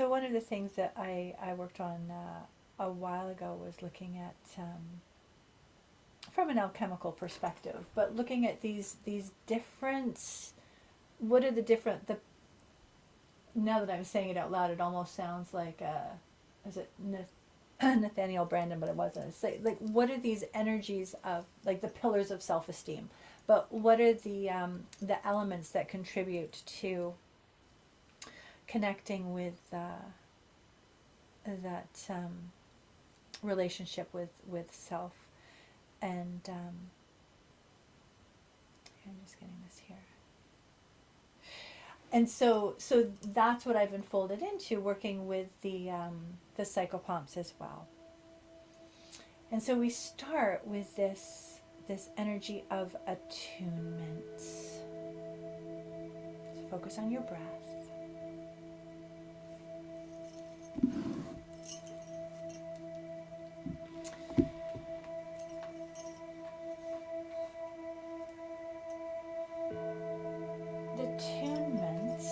So one of the things that I worked on a while ago was looking at from an alchemical perspective, but looking at these different, what are the different, the, now that I'm saying it out loud, it almost sounds like is it Nathaniel Brandon, but it wasn't. It's like what are these energies of, like, the pillars of self-esteem, but what are the elements that contribute to connecting with that relationship with self. And I'm just getting this here. And so that's what I've unfolded into, working with the psychopomps as well. And so we start with this energy of attunement. So focus on your breath. Attunement,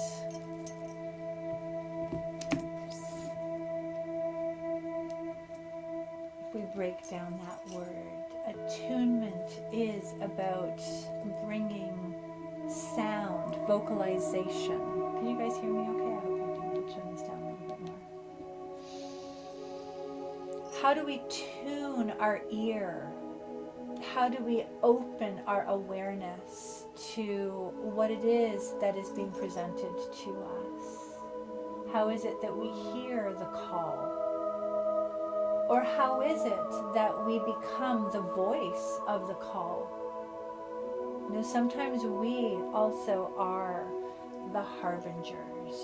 if we break down that word, attunement is about bringing sound, vocalization. Can you guys hear me okay? I hope you do. I'll turn this down a little bit more. How do we tune our ear? How do we open our awareness to what it is that is being presented to us? How is it that we hear the call? Or how is it that we become the voice of the call? You know, sometimes we also are the harbingers.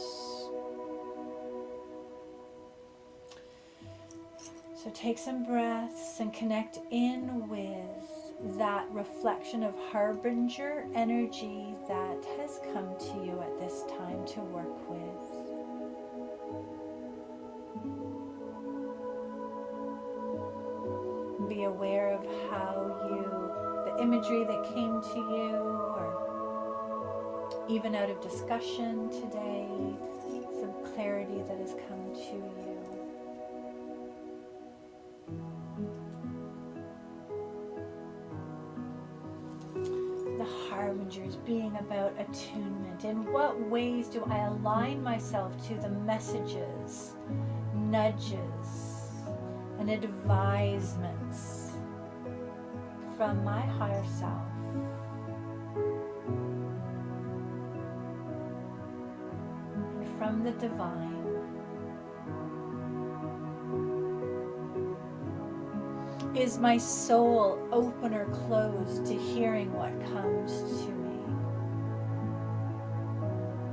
So take some breaths and connect in with that reflection of harbinger energy that has come to you at this time to work with. Be aware of how the imagery that came to you, or even out of discussion today, some clarity that has come to you. Harbingers being about attunement. In what ways do I align myself to the messages, nudges, and advisements from my higher self? And from the divine. Is my soul open or closed to hearing what comes to me?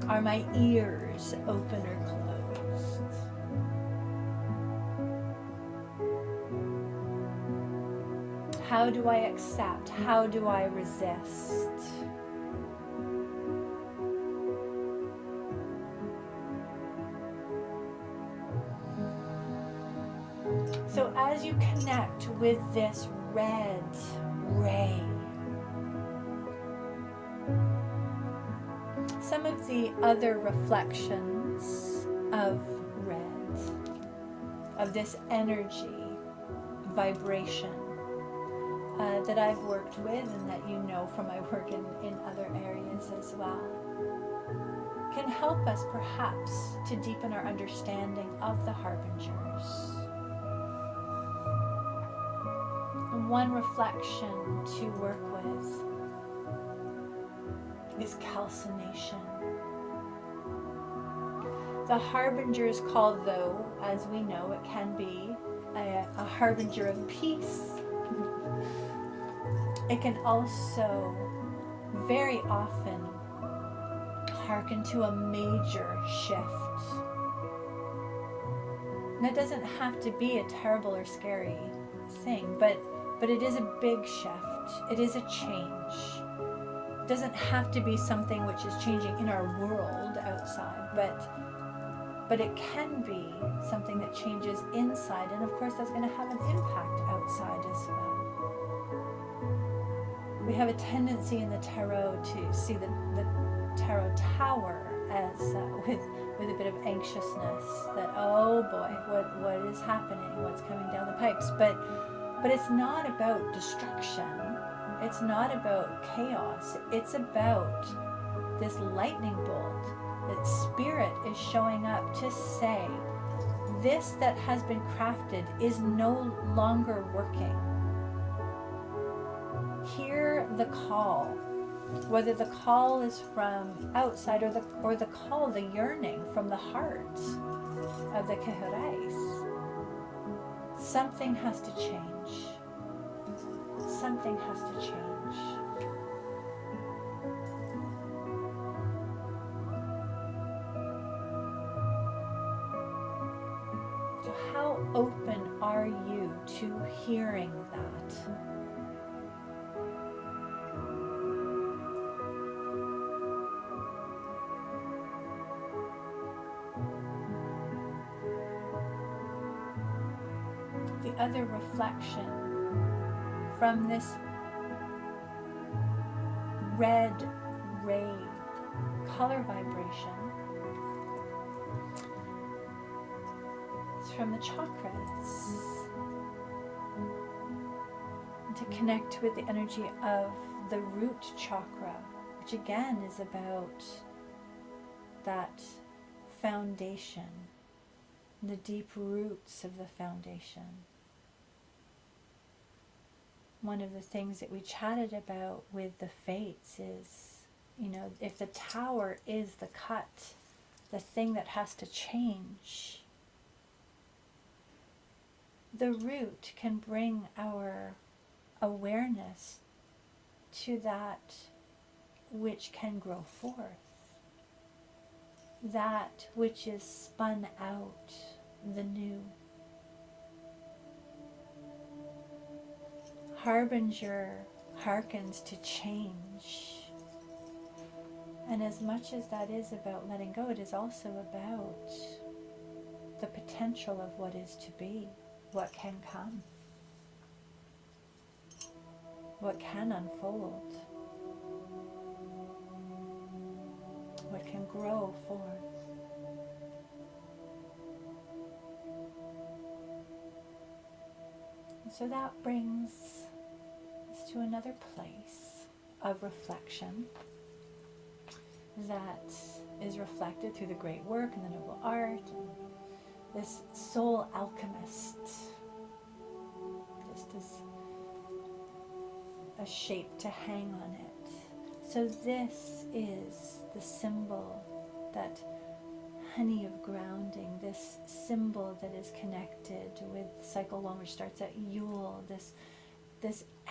Are my ears open or closed? How do I accept? How do I resist? So as you connect with this red ray, some of the other reflections of red, of this energy, vibration, that I've worked with and that you know from my work in other areas as well, can help us perhaps to deepen our understanding of the harbingers. One reflection to work with is calcination. The harbinger is called, though, as we know, it can be a harbinger of peace. It can also very often hearken to a major shift. And it doesn't have to be a terrible or scary thing, but it is a big shift. It is a change. It doesn't have to be something which is changing in our world outside, but it can be something that changes inside, and of course that's going to have an impact outside as well. We have a tendency in the tarot to see the tarot tower as with with a bit of anxiousness that, oh boy, what is happening, what's coming down the pipes. But it's not about destruction, it's not about chaos, it's about this lightning bolt that Spirit is showing up to say, this that has been crafted is no longer working. Hear the call, whether the call is from outside or the call, the yearning from the heart of the Kehurais. Something has to change. Something has to change. So how open are you to hearing that? The other reflection from this red ray color vibration is from the chakras, and to connect with the energy of the root chakra, which again is about that foundation, the deep roots of the foundation. One of the things that we chatted about with the fates is, if the tower is the cut, the thing that has to change, the root can bring our awareness to that which can grow forth, that which is spun out, the new. Harbinger hearkens to change. And as much as that is about letting go, it is also about the potential of what is to be, what can come, what can unfold, what can grow forth. And so that brings us to another place of reflection that is reflected through the great work and the noble art, and this soul alchemist, just as a shape to hang on it. So this is the symbol, that honey of grounding, this symbol that is connected with cycle 1, which starts at Yule, this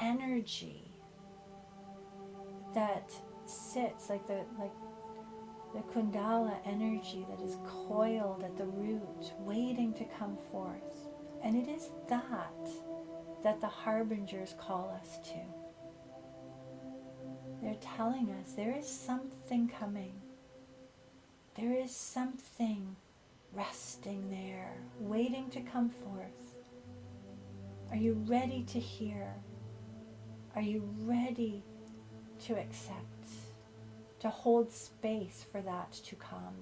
energy that sits like the Kundala energy that is coiled at the root, waiting to come forth. And it is that the Harbingers call us to. They're telling us there is something coming. There is something resting there, waiting to come forth. Are you ready to hear? Are you ready to accept? To hold space for that to come?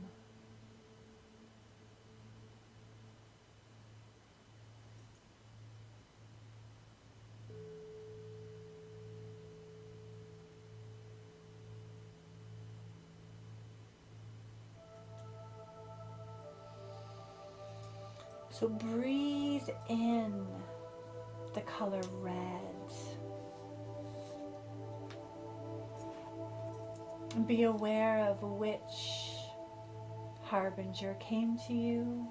So breathe in the color red. And be aware of which Harbinger came to you,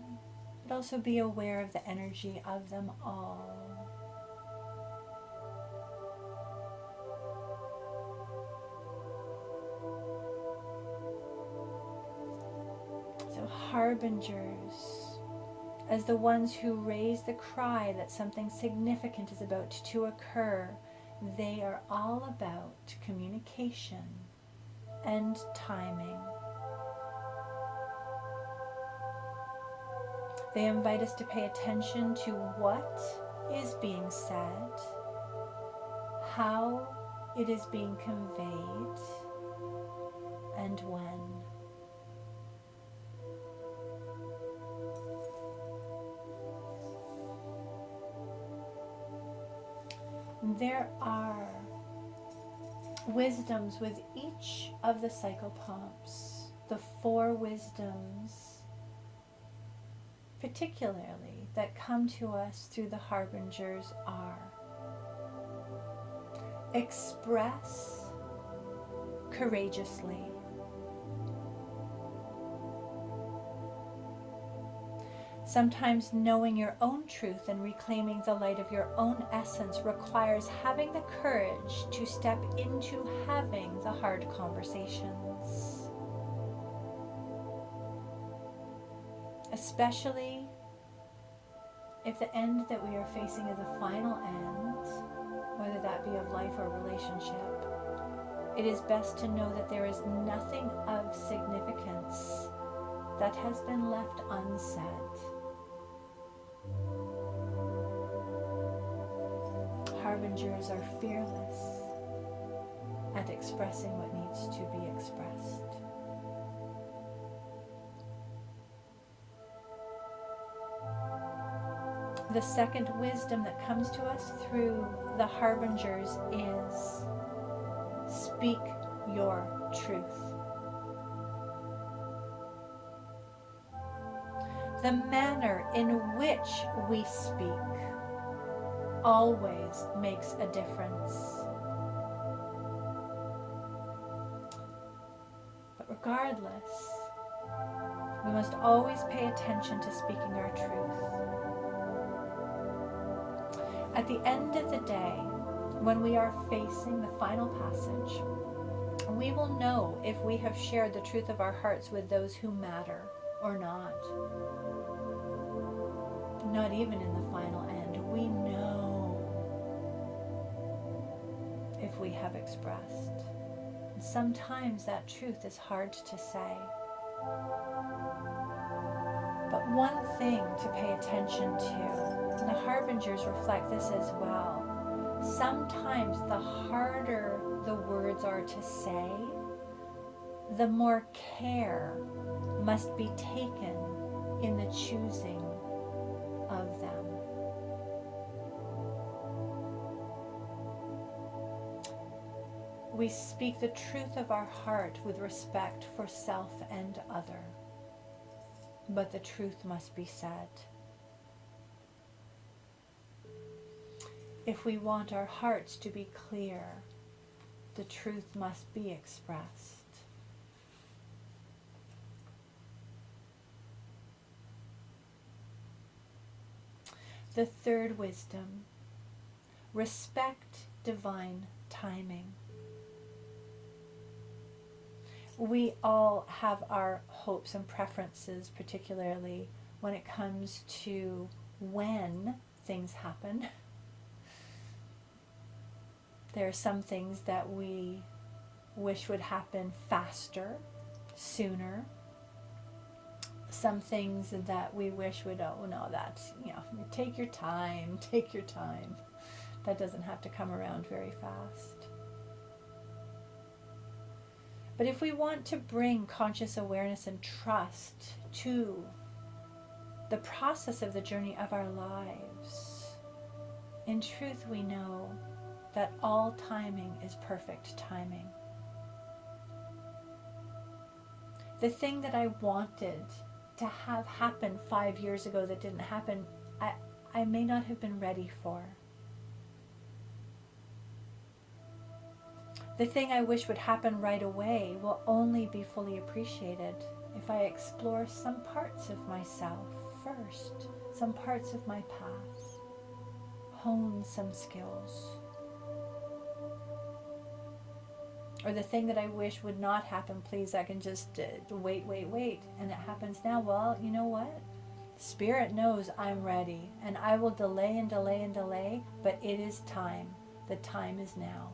but also be aware of the energy of them all. So Harbingers, as the ones who raise the cry that something significant is about to occur, they are all about communication and timing. They invite us to pay attention to what is being said, how it is being conveyed, and when. there are wisdoms with each of the psychopomps, the 4 wisdoms particularly that come to us through the harbingers are: express courageously, sometimes knowing your own truth and reclaiming the light of your own essence requires having the courage to step into having the hard conversations. Especially if the end that we are facing is a final end, whether that be of life or relationship, it is best to know that there is nothing of significance that has been left unsaid. Harbingers are fearless at expressing what needs to be expressed. The second wisdom that comes to us through the harbingers is: speak your truth. The manner in which we speak always makes a difference. But regardless, we must always pay attention to speaking our truth. At the end of the day, when we are facing the final passage, we will know if we have shared the truth of our hearts with those who matter or not. Not even in the final end, we know if we have expressed. And sometimes that truth is hard to say. But one thing to pay attention to, and the harbingers reflect this as well, sometimes the harder the words are to say, the more care must be taken in the choosing of them. We speak the truth of our heart with respect for self and other, but the truth must be said. If we want our hearts to be clear, the truth must be expressed. The third wisdom: respect divine timing. We all have our hopes and preferences, particularly when it comes to when things happen. There are some things that we wish would happen faster, sooner. Some things that we wish would, oh no, that's, take your time, take your time. That doesn't have to come around very fast. But if we want to bring conscious awareness and trust to the process of the journey of our lives, in truth we know that all timing is perfect timing. The thing that I wanted to have happen 5 years ago that didn't happen, I may not have been ready for. The thing I wish would happen right away will only be fully appreciated if I explore some parts of myself first, some parts of my path, hone some skills. Or the thing that I wish would not happen, please, I can just wait, and it happens now. Well, you know what? Spirit knows I'm ready, and I will delay and delay and delay, but it is time. The time is now.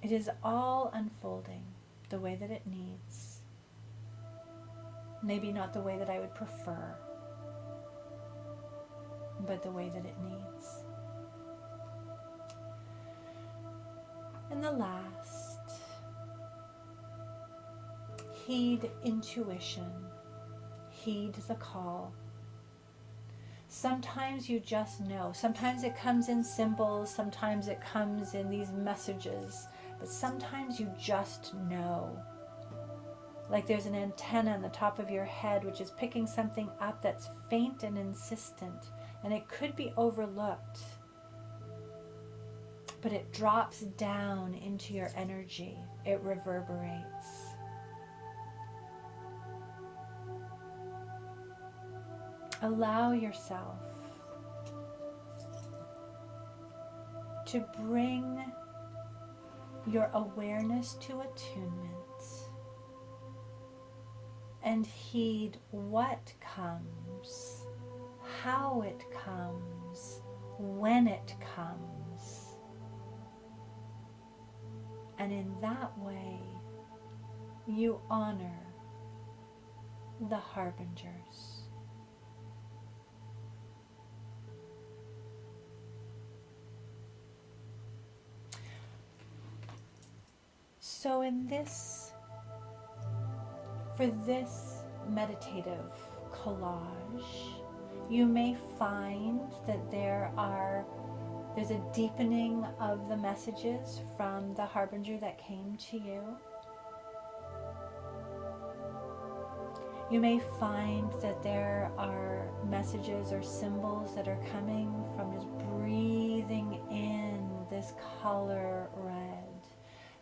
It is all unfolding the way that it needs. Maybe not the way that I would prefer, but the way that it needs. And the last, heed intuition, heed the call, Sometimes you just know. Sometimes it comes in symbols, sometimes it comes in these messages, but sometimes you just know. Like there's an antenna on the top of your head which is picking something up that's faint and insistent, and it could be overlooked, but it drops down into your energy. It reverberates. Allow yourself to bring your awareness to attunement and heed what comes, how it comes, when it comes. And in that way, you honor the harbingers. So for this meditative collage, you may find that there's a deepening of the messages from the harbinger that came to you. You may find that there are messages or symbols that are coming from just breathing in this color red.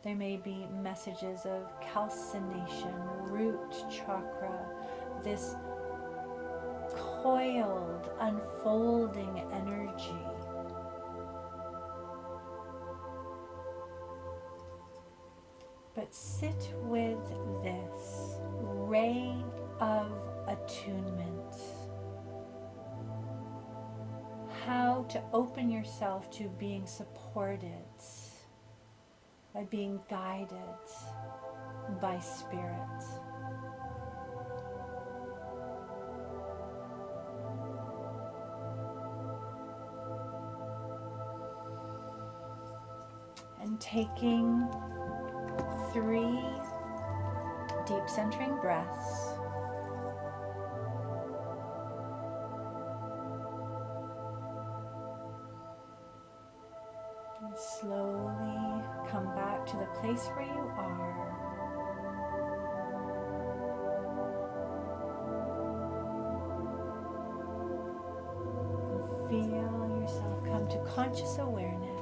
There may be messages of calcination, root chakra, this coiled, unfolding energy. But sit with this ray of attunement. How to open yourself to being supported by being guided by Spirit. And taking 3 deep centering breaths. And slowly come back to the place where you are. And feel yourself come to conscious awareness.